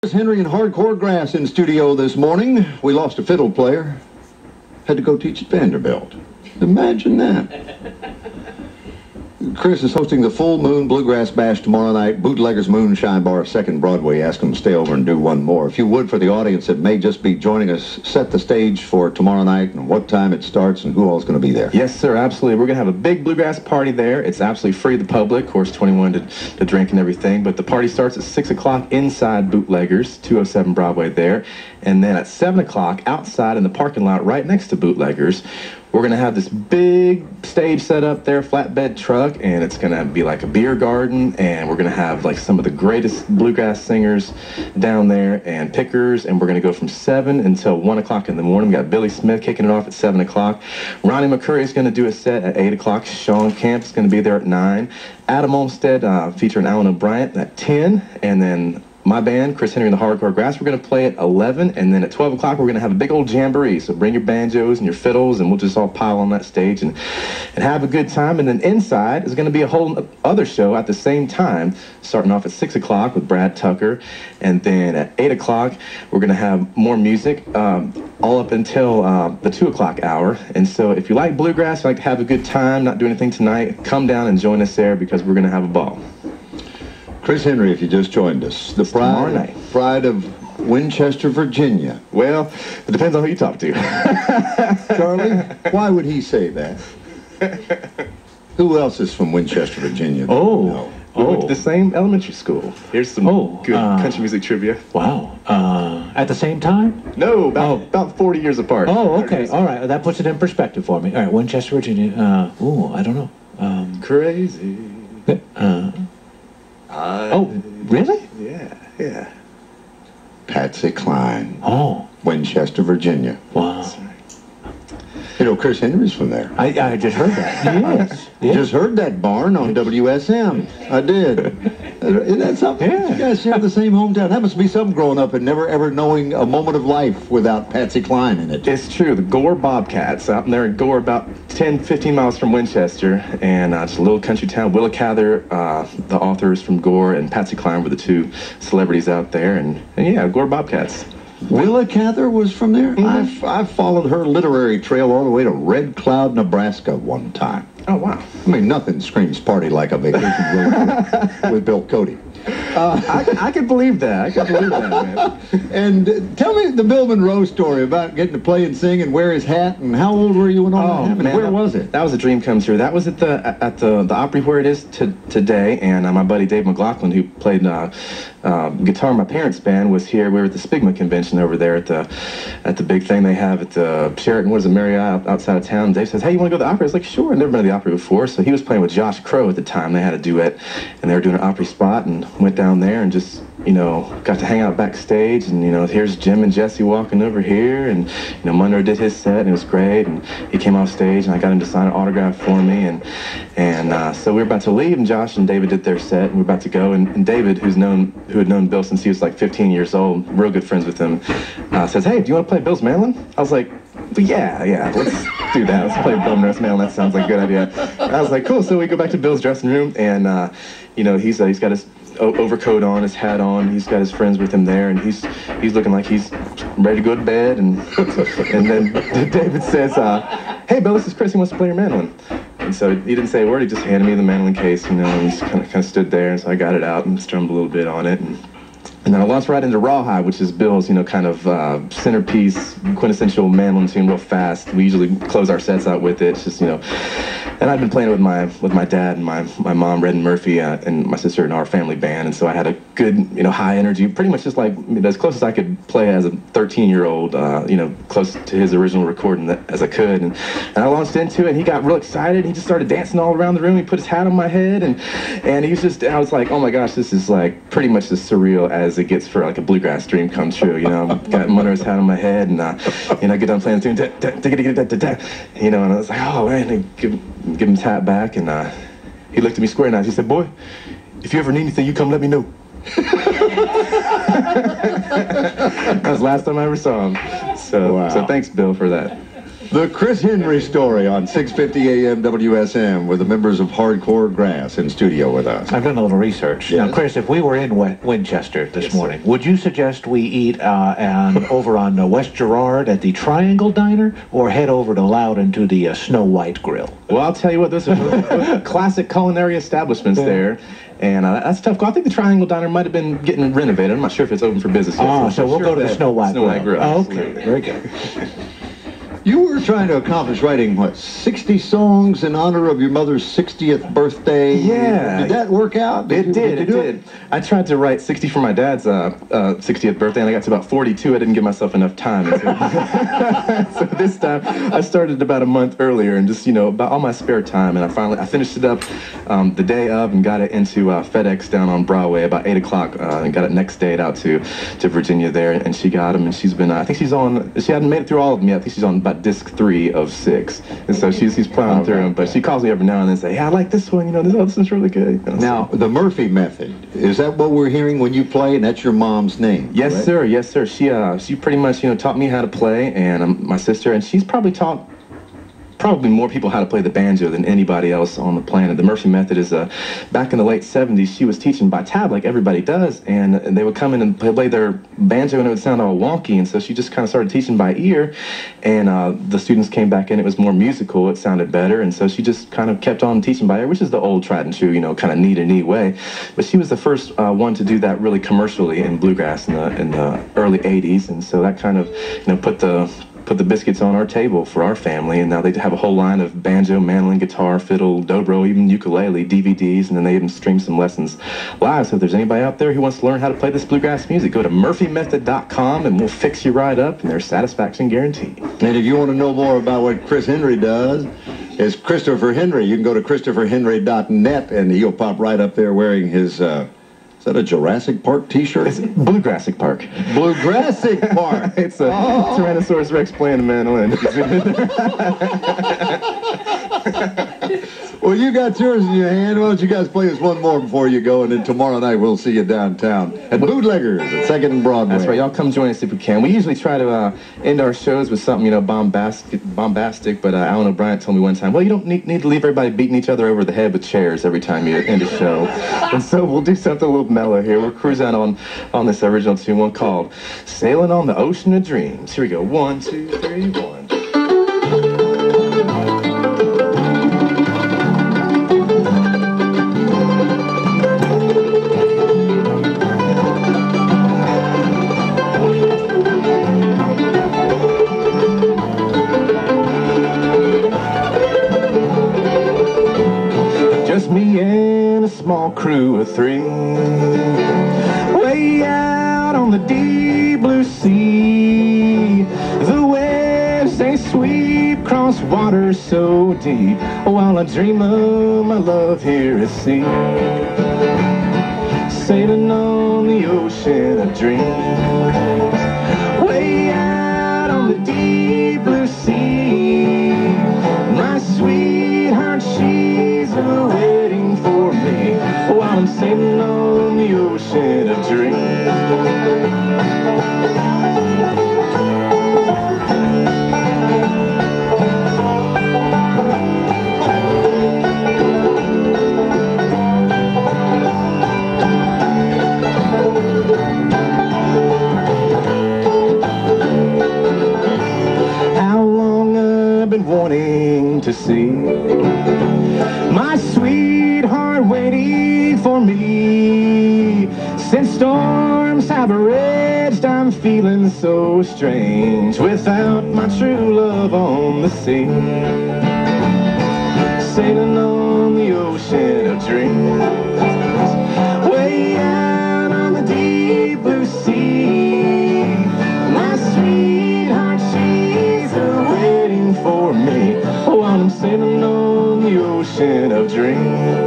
Henry and Hardcore Grass in studio this morning. We lost a fiddle player. Had to go teach at Vanderbilt. Imagine that. Chris is hosting the Full Moon Bluegrass Bash tomorrow night. Bootleggers Moonshine Bar, 2nd Broadway. Ask them to stay over and do one more. If you would, for the audience that may just be joining us, set the stage for tomorrow night and what time it starts and who all is going to be there. Yes, sir, absolutely. We're going to have a big bluegrass party there. It's absolutely free to the public, of course, 21 to drink and everything. But the party starts at 6 o'clock inside Bootleggers, 207 Broadway there. And then at 7 o'clock outside in the parking lot right next to Bootleggers, we're going to have this big stage set up there, flatbed truck, and it's going to be like a beer garden, and we're going to have like some of the greatest bluegrass singers down there and pickers, and we're going to go from 7 until 1 o'clock in the morning. We got Billy Smith kicking it off at 7 o'clock. Ronnie McCurry is going to do a set at 8 o'clock. Sean Camp is going to be there at 9. Adam Olmstead featuring Alan O'Brien at 10, and then my band, Chris Henry and the Hardcore Grass, we're going to play at 11, and then at 12 o'clock, we're going to have a big old jamboree. So bring your banjos and your fiddles, and we'll just all pile on that stage and have a good time. And then inside is going to be a whole other show at the same time, starting off at 6 o'clock with Brad Tucker. And then at 8 o'clock, we're going to have more music all up until the 2 o'clock hour. And so if you like bluegrass, you like to have a good time, not do anything tonight, come down and join us there because we're going to have a ball. Chris Henry, if you just joined us, the pride of Winchester, Virginia. Well, it depends on who you talk to. Charlie, why would he say that? Who else is from Winchester, Virginia? We went to the same elementary school. Here's some good country music trivia. Wow. At the same time? No, about 40 years apart. Oh, okay. All right. That puts it in perspective for me. All right, Winchester, Virginia. I don't know. Crazy. Really? Yeah. Patsy Cline. Oh. Winchester, Virginia. Wow. You know, Chris Henry's from there. I just heard that. Yes. Just heard that barn on WSM. I did. Isn't that something? Yeah. You guys share the same hometown. That must be something growing up and never ever knowing a moment of life without Patsy Cline in it. It's true. The Gore Bobcats out there in Gore, about 10, 15 miles from Winchester, and it's a little country town. Willa Cather, the authors from Gore, and Patsy Cline were the two celebrities out there, and yeah, Gore Bobcats. Willa Cather was from there? Mm-hmm. I followed her literary trail all the way to Red Cloud, Nebraska one time. Oh, wow. I mean, nothing screams party like a vacation with Bill Cody. I can believe that. I can believe that, man. And tell me the Bill Monroe story about getting to play and sing and wear his hat, and how old were you when all that happened? Man, where was it? That was a dream come true. That was at the Opry where it is today, and my buddy Dave McLaughlin, who played guitar in my parents' band, was here. We were at the Spigma convention over there at the big thing they have at the Sheraton, what is it, Marriott outside of town. Dave says, hey, you want to go to the Opry? I was like, sure. I've never been to the Opry before. So he was playing with Josh Crow at the time. They had a duet, and they were doing an Opry spot, and went down there and just, got to hang out backstage, and, here's Jim and Jesse walking over here, and, Monroe did his set, and it was great, and he came off stage, and I got him to sign an autograph for me, and so we were about to leave, and Josh and David did their set, and we were about to go, and David, who had known Bill since he was like 15 years old, real good friends with him, says, hey, do you want to play Bill's mandolin? I was like, yeah, let's do that. Let's play Bill Monroe's mandolin. That sounds like a good idea. I was like, cool. So we go back to Bill's dressing room, and he's got his overcoat on, his hat on. He's got his friends with him there, and he's looking like he's ready to go to bed. And then David says, "Hey, Bill, this is Chris. He wants to play your mandolin." And so he didn't say a word. He just handed me the mandolin case, and he kind of stood there. And so I got it out and strummed a little bit on it, and then I launched right into Rawhide, which is Bill's, kind of centerpiece, quintessential mandolin tune, real fast. We usually close our sets out with it. It's just, and I've been playing with my dad and my mom, Red and Murphy, and my sister in our family band, and so I had a good, high energy, pretty much just like as close as I could play as a 13-year-old, close to his original recording as I could, and I launched into it, and he got real excited. He just started dancing all around the room. He put his hat on my head, and he was just, I was like, oh my gosh, this is like pretty much as surreal as it gets for like a bluegrass dream come true. I've got Monroe's hat on my head, and I get done playing the tune, and I was like, oh man, and give him his hat back, and he looked at me square in the eyes. He said, boy, if you ever need anything, you come let me know. That was the last time I ever saw him. So thanks, Bill, for that. The Chris Henry Story on 650 AM WSM with the members of Hardcore Grass in studio with us. I've done a little research. Yes. Now, Chris, if we were in Winchester this Yes, morning, would you suggest we eat over on West Girard at the Triangle Diner, or head over to Loudon to the Snow White Grill? Well, I'll tell you what, those are classic culinary establishments there. And that's tough. I think the Triangle Diner might have been getting renovated. I'm not sure if it's open for business yet. Oh, so we'll go to the Snow White Grill. Oh, okay, very good. You were trying to accomplish writing, what, 60 songs in honor of your mother's 60th birthday? Yeah. Did that work out? It did. I tried to write 60 for my dad's 60th birthday, and I got to about 42. I didn't give myself enough time. So this time, I started about a month earlier, and just, about all my spare time, and I finished it up the day of and got it into FedEx down on Broadway about 8 o'clock, and got it next day out to Virginia there, and she got them, and she's been, I think she hadn't made it through all of them yet. I think she's on about disc 3 of 6, and so she's plowing through them. But she calls me every now and then and say, "Yeah, I like this one. This one's really good." Now, the Murphy method, is that what we're hearing when you play? And that's your mom's name? Yes, right? sir. Yes, sir. She pretty much taught me how to play, and my sister, and she's probably taught more people how to play the banjo than anybody else on the planet. The Murphy method is back in the late 70s, she was teaching by tab like everybody does, and they would come in and play their banjo and it would sound all wonky, and so she just kind of started teaching by ear, and the students came back in, it was more musical, it sounded better, and so she just kind of kept on teaching by ear, which is the old tried and true, kind of neat way. But she was the first one to do that really commercially in bluegrass in the early 80s, and so that kind of put the biscuits on our table for our family, and now they have a whole line of banjo, mandolin, guitar, fiddle, dobro, even ukulele, DVDs, and then they even stream some lessons live. So if there's anybody out there who wants to learn how to play this bluegrass music, go to murphymethod.com and we'll fix you right up, and there's satisfaction guaranteed. And if you want to know more about what Chris Henry does, it's Christopher Henry. You can go to christopherhenry.net, and he'll pop right up there wearing his... is that a Jurassic Park t-shirt? It's Bluegrassic Park. Bluegrassic Park. It's a Tyrannosaurus Rex playing the mandolin. Well, you got yours in your hand. Why don't you guys play us one more before you go, and then tomorrow night we'll see you downtown at Bootleggers at 2nd and Broadway. That's right. Y'all come join us if you can. We usually try to end our shows with something, bombastic, but Alan O'Brien told me one time, well, you don't need to leave everybody beating each other over the head with chairs every time you end a show. And so we'll do something a little mellow here. We're cruising on this original tune, one called Sailing on the Ocean of Dreams. Here we go. 1, 2, 3, 1. Just me and a small crew of 3, way out on the deep blue sea. The waves, they sweep across water so deep, while I dream of my love here at sea. Sailing on the ocean of dreams, way out on the deep blue sea. My sweetheart, she's waiting for me, while I'm sailing on the ocean of dreams. How long I've been wanting to see my sweetheart waiting for me. Since storms have raged, I'm feeling so strange without my true love on the sea. Sailing on the ocean of dreams, way out on the deep blue sea. My sweetheart, she's waiting for me, while I'm sailing on the ocean of dreams.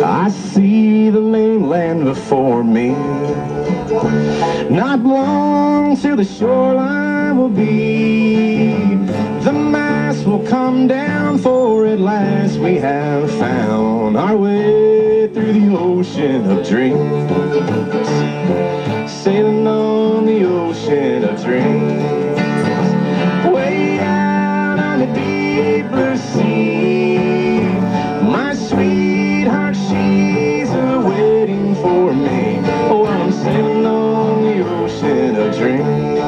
I see the mainland before me, Not long till the shoreline will be. The mast will come down, for at last we have found our way through the ocean of dreams. Sailing on the ocean of dreams. Way out on the deep blue sea. My sweetheart, she's waiting for me. Oh, I'm sailing on the ocean of dreams.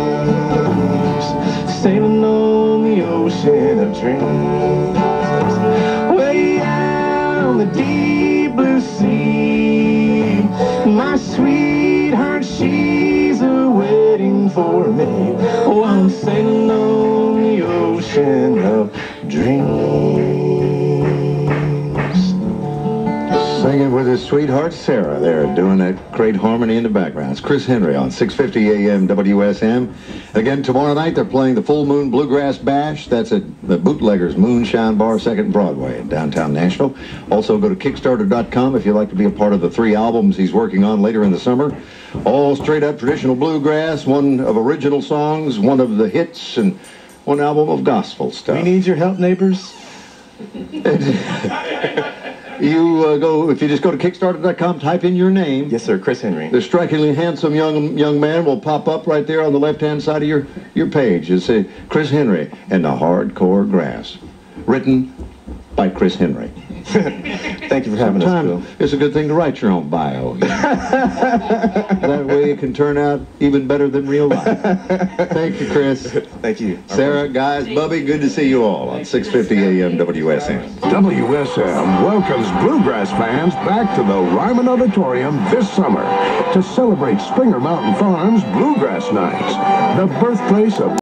Sailing on the ocean of dreams. Way out on the deep blue sea. My sweetheart, she's waiting for me. Oh, I'm sailing on the ocean of dreams. Singing with his sweetheart Sarah there, doing that great harmony in the background. It's Chris Henry on 650 AM WSM. Again, tomorrow night they're playing the Full Moon Bluegrass Bash. That's at the Bootleggers Moonshine Bar, 2nd Broadway in downtown Nashville. Also go to Kickstarter.com if you'd like to be a part of the 3 albums he's working on later in the summer. All straight up traditional bluegrass, one of original songs, one of the hits, and one album of gospel stuff. We need your help, neighbors. If you just go to Kickstarter.com, type in your name. Yes, sir, Chris Henry. The strikingly handsome young man will pop up right there on the left-hand side of your page. It'll say Chris Henry and the Hardcore Grass. Written by Chris Henry. Thank you for having us, Bill. It's a good thing to write your own bio. That way it can turn out even better than real life. Thank you, Chris. Thank you. Sarah, guys, Bubby, good to see you all on 650 AM WSM. WSM welcomes bluegrass fans back to the Ryman Auditorium this summer to celebrate Springer Mountain Farms Bluegrass Nights, the birthplace of